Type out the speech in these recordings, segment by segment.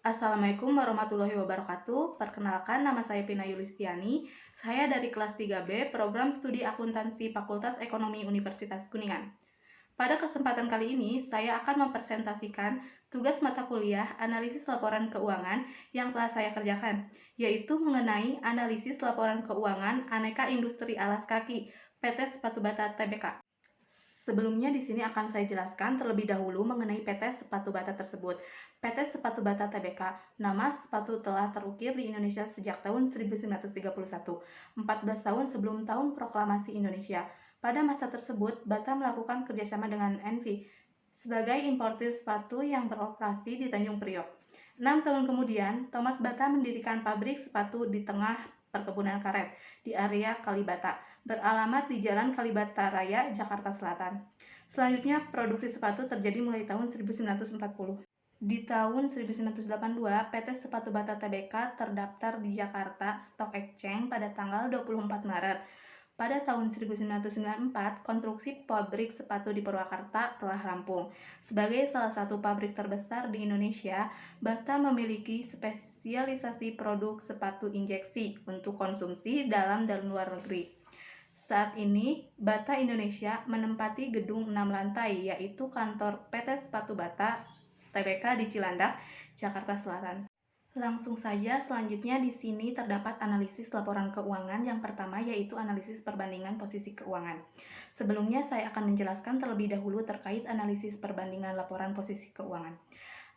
Assalamualaikum warahmatullahi wabarakatuh. Perkenalkan, nama saya Pina Yulistiani. Saya dari kelas 3B, Program Studi Akuntansi Fakultas Ekonomi Universitas Kuningan. Pada kesempatan kali ini, saya akan mempresentasikan tugas mata kuliah analisis laporan keuangan yang telah saya kerjakan, yaitu mengenai analisis laporan keuangan aneka industri alas kaki PT Sepatu Bata Tbk. Sebelumnya di sini akan saya jelaskan terlebih dahulu mengenai PT Sepatu Bata tersebut. PT Sepatu Bata Tbk, nama sepatu telah terukir di Indonesia sejak tahun 1931, 14 tahun sebelum tahun proklamasi Indonesia. Pada masa tersebut, Bata melakukan kerjasama dengan Envy sebagai importir sepatu yang beroperasi di Tanjung Priok. 6 tahun kemudian, Thomas Bata mendirikan pabrik sepatu di tengah perkebunan karet di area Kalibata, beralamat di Jalan Kalibata Raya, Jakarta Selatan. Selanjutnya, produksi sepatu terjadi mulai tahun 1940. Di tahun 1982, PT Sepatu Bata Tbk terdaftar di Jakarta Stock Exchange pada tanggal 24 Maret. Pada tahun 1994, konstruksi pabrik sepatu di Purwakarta telah rampung. Sebagai salah satu pabrik terbesar di Indonesia, Bata memiliki spesialisasi produk sepatu injeksi untuk konsumsi dalam dan luar negeri. Saat ini, Bata Indonesia menempati gedung 6 lantai, yaitu kantor PT Sepatu Bata Tbk di Cilandak, Jakarta Selatan. Langsung saja, selanjutnya di sini terdapat analisis laporan keuangan. Yang pertama yaitu analisis perbandingan posisi keuangan. Sebelumnya saya akan menjelaskan terlebih dahulu terkait analisis perbandingan laporan posisi keuangan.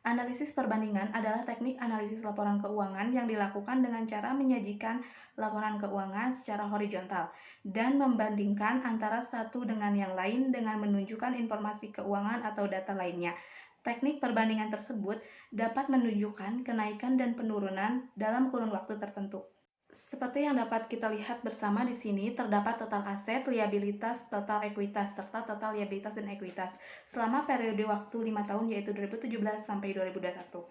Analisis perbandingan adalah teknik analisis laporan keuangan yang dilakukan dengan cara menyajikan laporan keuangan secara horizontal dan membandingkan antara satu dengan yang lain dengan menunjukkan informasi keuangan atau data lainnya. Teknik perbandingan tersebut dapat menunjukkan kenaikan dan penurunan dalam kurun waktu tertentu. Seperti yang dapat kita lihat bersama di sini, terdapat total aset, liabilitas, total ekuitas, serta total liabilitas dan ekuitas selama periode waktu 5 tahun yaitu 2017 sampai 2021.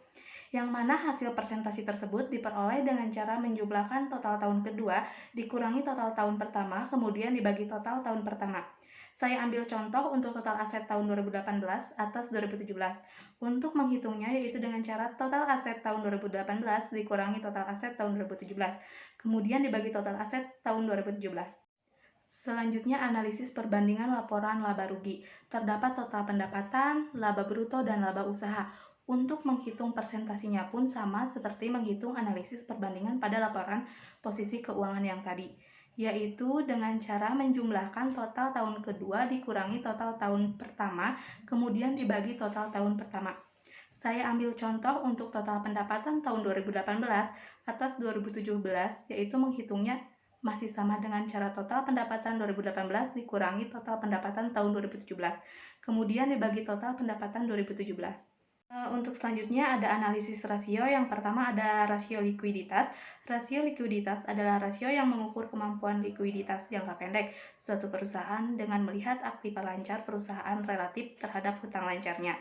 Yang mana hasil presentasi tersebut diperoleh dengan cara menjumlahkan total tahun kedua dikurangi total tahun pertama, kemudian dibagi total tahun pertama. Saya ambil contoh untuk total aset tahun 2018 atas 2017. Untuk menghitungnya yaitu dengan cara total aset tahun 2018 dikurangi total aset tahun 2017, kemudian dibagi total aset tahun 2017. Selanjutnya analisis perbandingan laporan laba rugi. Terdapat total pendapatan, laba bruto, dan laba usaha. Untuk menghitung persentasinya pun sama seperti menghitung analisis perbandingan pada laporan posisi keuangan yang tadi, yaitu dengan cara menjumlahkan total tahun kedua dikurangi total tahun pertama, kemudian dibagi total tahun pertama. Saya ambil contoh untuk total pendapatan tahun 2018 atas 2017, yaitu menghitungnya masih sama dengan cara total pendapatan 2018 dikurangi total pendapatan tahun 2017, kemudian dibagi total pendapatan 2017. Untuk selanjutnya ada analisis rasio. Yang pertama ada rasio likuiditas. Rasio likuiditas adalah rasio yang mengukur kemampuan likuiditas jangka pendek suatu perusahaan dengan melihat aktiva lancar perusahaan relatif terhadap hutang lancarnya.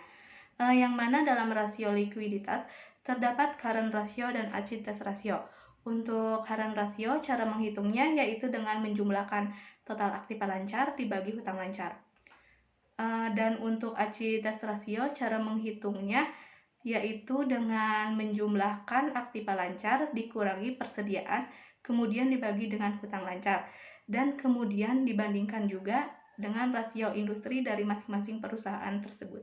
Yang mana dalam rasio likuiditas terdapat current ratio dan achieved ratio. Untuk current ratio, cara menghitungnya yaitu dengan menjumlahkan total aktiva lancar dibagi hutang lancar. Dan untuk achieved ratio, cara menghitungnya yaitu dengan menjumlahkan aktiva lancar dikurangi persediaan, kemudian dibagi dengan hutang lancar, dan kemudian dibandingkan juga dengan rasio industri dari masing-masing perusahaan tersebut.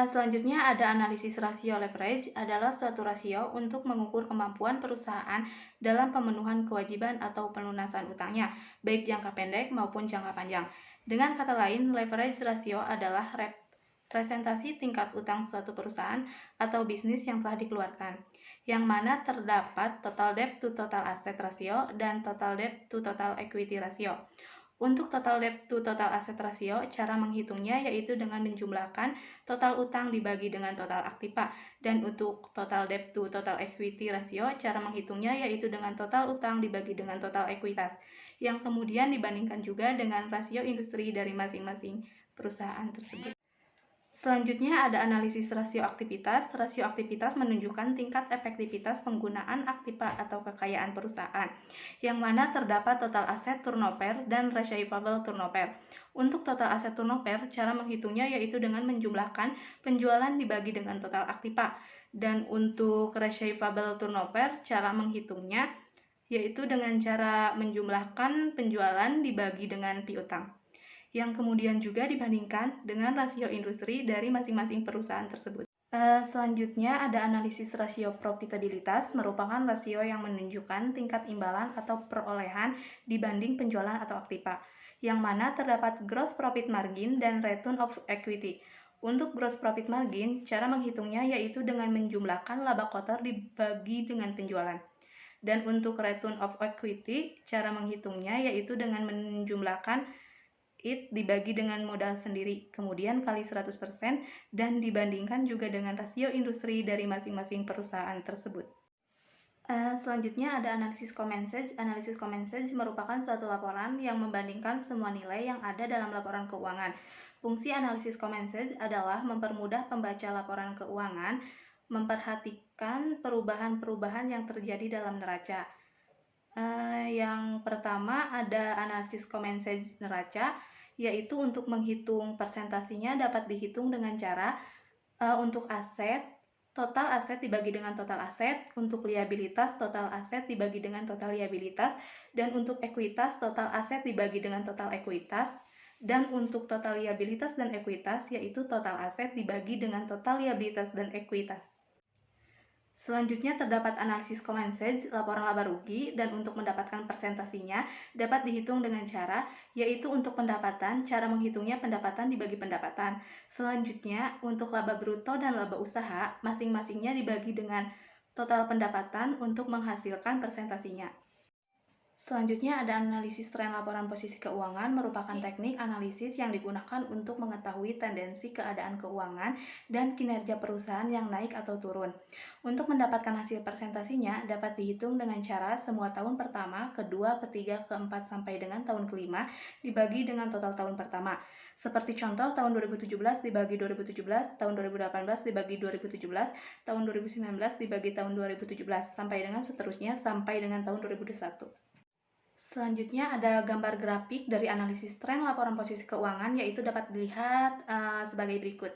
Selanjutnya ada analisis rasio. Leverage adalah suatu rasio untuk mengukur kemampuan perusahaan dalam pemenuhan kewajiban atau pelunasan utangnya, baik jangka pendek maupun jangka panjang. Dengan kata lain, leverage rasio adalah representasi tingkat utang suatu perusahaan atau bisnis yang telah dikeluarkan, yang mana terdapat total debt to total asset ratio dan total debt to total equity ratio. Untuk total debt to total asset ratio, cara menghitungnya yaitu dengan menjumlahkan total utang dibagi dengan total aktiva. Dan untuk total debt to total equity ratio, cara menghitungnya yaitu dengan total utang dibagi dengan total ekuitas, yang kemudian dibandingkan juga dengan rasio industri dari masing-masing perusahaan tersebut. Selanjutnya ada analisis rasio aktivitas. Rasio aktivitas menunjukkan tingkat efektivitas penggunaan aktiva atau kekayaan perusahaan, yang mana terdapat total aset turnover dan receivable turnover. Untuk total aset turnover, cara menghitungnya yaitu dengan menjumlahkan penjualan dibagi dengan total aktiva, Dan untuk receivable turnover, cara menghitungnya yaitu dengan cara menjumlahkan penjualan dibagi dengan piutang, yang kemudian juga dibandingkan dengan rasio industri dari masing-masing perusahaan tersebut. Selanjutnya ada analisis rasio profitabilitas, merupakan rasio yang menunjukkan tingkat imbalan atau perolehan dibanding penjualan atau aktiva, yang mana terdapat gross profit margin dan return of equity. Untuk gross profit margin, cara menghitungnya yaitu dengan menjumlahkan laba kotor dibagi dengan penjualan. Dan untuk return of equity, cara menghitungnya yaitu dengan menjumlahkan it dibagi dengan modal sendiri, kemudian kali 100% dan dibandingkan juga dengan rasio industri dari masing-masing perusahaan tersebut. Selanjutnya ada analisis Comensage. Analisis Comensage merupakan suatu laporan yang membandingkan semua nilai yang ada dalam laporan keuangan. Fungsi analisis Comensage adalah mempermudah pembaca laporan keuangan memperhatikan perubahan-perubahan yang terjadi dalam neraca. Yang pertama ada analisis Comensage neraca, yaitu untuk menghitung persentasinya dapat dihitung dengan cara untuk aset, total aset dibagi dengan total aset, untuk liabilitas, total aset dibagi dengan total liabilitas, dan untuk ekuitas, total aset dibagi dengan total ekuitas, dan untuk total liabilitas dan ekuitas, yaitu total aset dibagi dengan total liabilitas dan ekuitas. Selanjutnya terdapat analisis Comensage, laporan laba rugi, dan untuk mendapatkan persentasinya dapat dihitung dengan cara, yaitu untuk pendapatan, cara menghitungnya pendapatan dibagi pendapatan. Selanjutnya, untuk laba bruto dan laba usaha, masing-masingnya dibagi dengan total pendapatan untuk menghasilkan persentasinya. Selanjutnya ada analisis tren laporan posisi keuangan, merupakan teknik analisis yang digunakan untuk mengetahui tendensi keadaan keuangan dan kinerja perusahaan yang naik atau turun. Untuk mendapatkan hasil presentasinya dapat dihitung dengan cara semua tahun pertama, kedua, ketiga, keempat, sampai dengan tahun kelima dibagi dengan total tahun pertama. Seperti contoh tahun 2017 dibagi 2017, tahun 2018 dibagi 2017, tahun 2019 dibagi tahun 2017, sampai dengan seterusnya sampai dengan tahun 2021. Selanjutnya ada gambar grafik dari analisis tren laporan posisi keuangan, yaitu dapat dilihat sebagai berikut.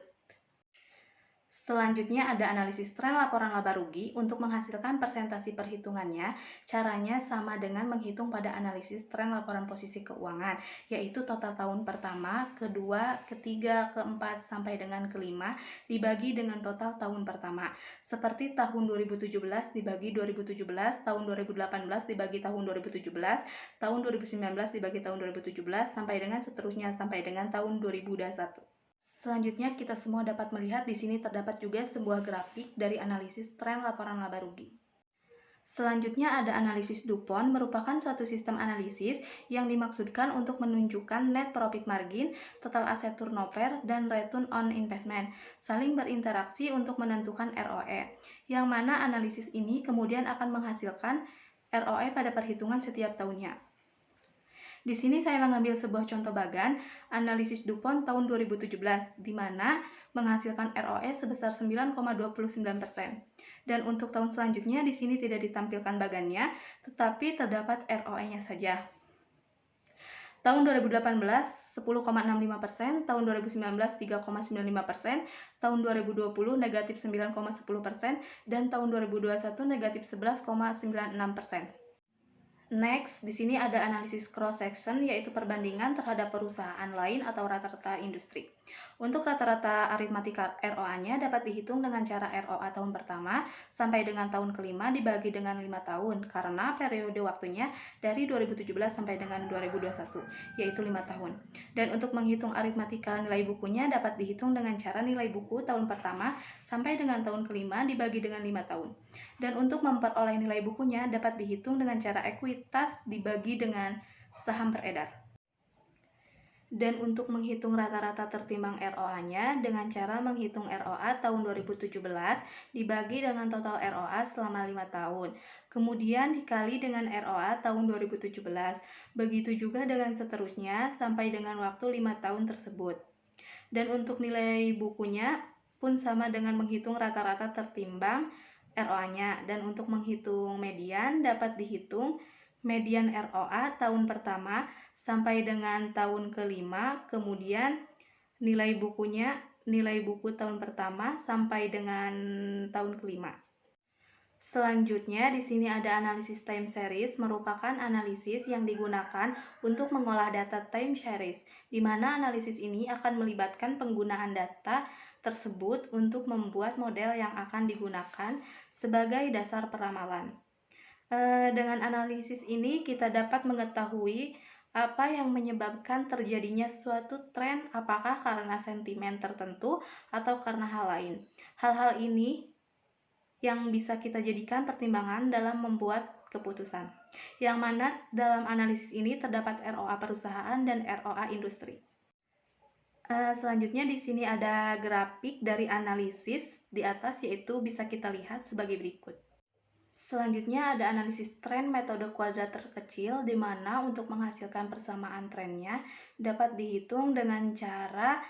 Selanjutnya ada analisis tren laporan laba rugi. Untuk menghasilkan persentasi perhitungannya, caranya sama dengan menghitung pada analisis tren laporan posisi keuangan, yaitu total tahun pertama, kedua, ketiga, keempat, sampai dengan kelima dibagi dengan total tahun pertama. Seperti tahun 2017 dibagi 2017, tahun 2018 dibagi tahun 2017, tahun 2019 dibagi tahun 2017, sampai dengan seterusnya sampai dengan tahun 2021. Selanjutnya kita semua dapat melihat di sini terdapat juga sebuah grafik dari analisis tren laporan laba rugi. Selanjutnya ada analisis DuPont, merupakan suatu sistem analisis yang dimaksudkan untuk menunjukkan net profit margin, total asset turnover, dan return on investment saling berinteraksi untuk menentukan ROE, yang mana analisis ini kemudian akan menghasilkan ROE pada perhitungan setiap tahunnya. Di sini saya mengambil sebuah contoh bagan analisis DuPont tahun 2017, di mana menghasilkan ROE sebesar 9,29%. Dan untuk tahun selanjutnya di sini tidak ditampilkan bagannya, tetapi terdapat ROE-nya saja. Tahun 2018 10,65%, tahun 2019 3,95%, tahun 2020 negatif 9,10%, dan tahun 2021 negatif 11,96%. Next, di sini ada analisis cross section, yaitu perbandingan terhadap perusahaan lain atau rata-rata industri. Untuk rata-rata aritmatika ROA-nya dapat dihitung dengan cara ROA tahun pertama sampai dengan tahun kelima dibagi dengan 5 tahun, karena periode waktunya dari 2017 sampai dengan 2021, yaitu 5 tahun. Dan untuk menghitung aritmatika nilai bukunya dapat dihitung dengan cara nilai buku tahun pertama sampai dengan tahun kelima dibagi dengan 5 tahun. Dan untuk memperoleh nilai bukunya dapat dihitung dengan cara ekuitas dibagi dengan saham beredar. Dan untuk menghitung rata-rata tertimbang ROA-nya dengan cara menghitung ROA tahun 2017 dibagi dengan total ROA selama 5 tahun. Kemudian dikali dengan ROA tahun 2017. Begitu juga dengan seterusnya sampai dengan waktu 5 tahun tersebut. Dan untuk nilai bukunya pun sama dengan menghitung rata-rata tertimbang ROA-nya. Dan untuk menghitung median dapat dihitung median ROA tahun pertama sampai dengan tahun kelima, kemudian nilai bukunya nilai buku tahun pertama sampai dengan tahun kelima. Selanjutnya, di sini ada analisis time series, merupakan analisis yang digunakan untuk mengolah data time series, di mana analisis ini akan melibatkan penggunaan data tersebut untuk membuat model yang akan digunakan sebagai dasar peramalan. Dengan analisis ini, kita dapat mengetahui apa yang menyebabkan terjadinya suatu tren, apakah karena sentimen tertentu atau karena hal lain. Hal-hal ini yang bisa kita jadikan pertimbangan dalam membuat keputusan, yang mana dalam analisis ini terdapat ROA perusahaan dan ROA industri. Selanjutnya di sini ada grafik dari analisis di atas, yaitu bisa kita lihat sebagai berikut. Selanjutnya ada analisis tren metode kuadrat terkecil, di mana untuk menghasilkan persamaan trennya dapat dihitung dengan cara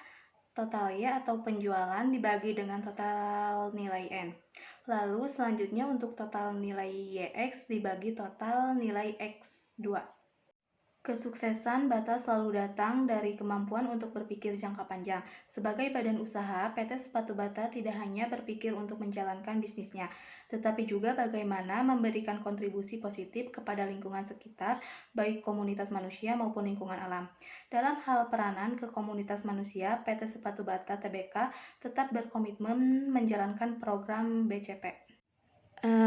total Y atau penjualan dibagi dengan total nilai N. Lalu selanjutnya untuk total nilai YX dibagi total nilai X2. Kesuksesan Bata selalu datang dari kemampuan untuk berpikir jangka panjang. Sebagai badan usaha, PT Sepatu Bata tidak hanya berpikir untuk menjalankan bisnisnya, tetapi juga bagaimana memberikan kontribusi positif kepada lingkungan sekitar, baik komunitas manusia maupun lingkungan alam. Dalam hal peranan ke komunitas manusia, PT Sepatu Bata Tbk tetap berkomitmen menjalankan program BCP.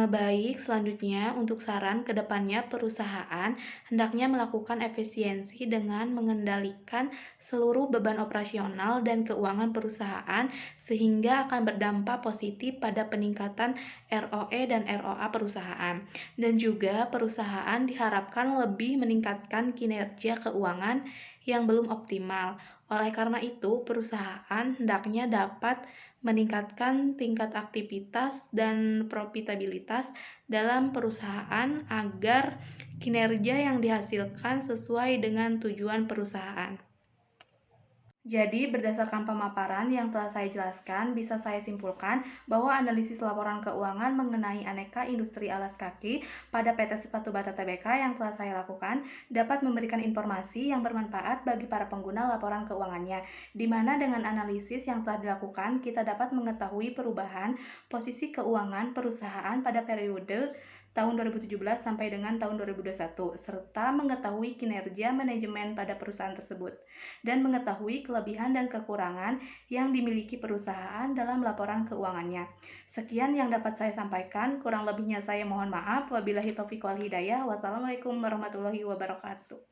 Baik, selanjutnya untuk saran ke depannya perusahaan hendaknya melakukan efisiensi dengan mengendalikan seluruh beban operasional dan keuangan perusahaan sehingga akan berdampak positif pada peningkatan ROE dan ROA perusahaan. Dan juga perusahaan diharapkan lebih meningkatkan kinerja keuangan yang belum optimal. Oleh karena itu, perusahaan hendaknya dapat meningkatkan tingkat aktivitas dan profitabilitas dalam perusahaan agar kinerja yang dihasilkan sesuai dengan tujuan perusahaan. Jadi, berdasarkan pemaparan yang telah saya jelaskan, bisa saya simpulkan bahwa analisis laporan keuangan mengenai aneka industri alas kaki pada PT Sepatu Bata Tbk yang telah saya lakukan dapat memberikan informasi yang bermanfaat bagi para pengguna laporan keuangannya, di mana dengan analisis yang telah dilakukan, kita dapat mengetahui perubahan posisi keuangan perusahaan pada periode tahun 2017 sampai dengan tahun 2021, serta mengetahui kinerja manajemen pada perusahaan tersebut, dan mengetahui kelebihan dan kekurangan yang dimiliki perusahaan dalam laporan keuangannya. Sekian yang dapat saya sampaikan, kurang lebihnya saya mohon maaf. Wabillahi taufiq wal hidayah. Wassalamualaikum warahmatullahi wabarakatuh.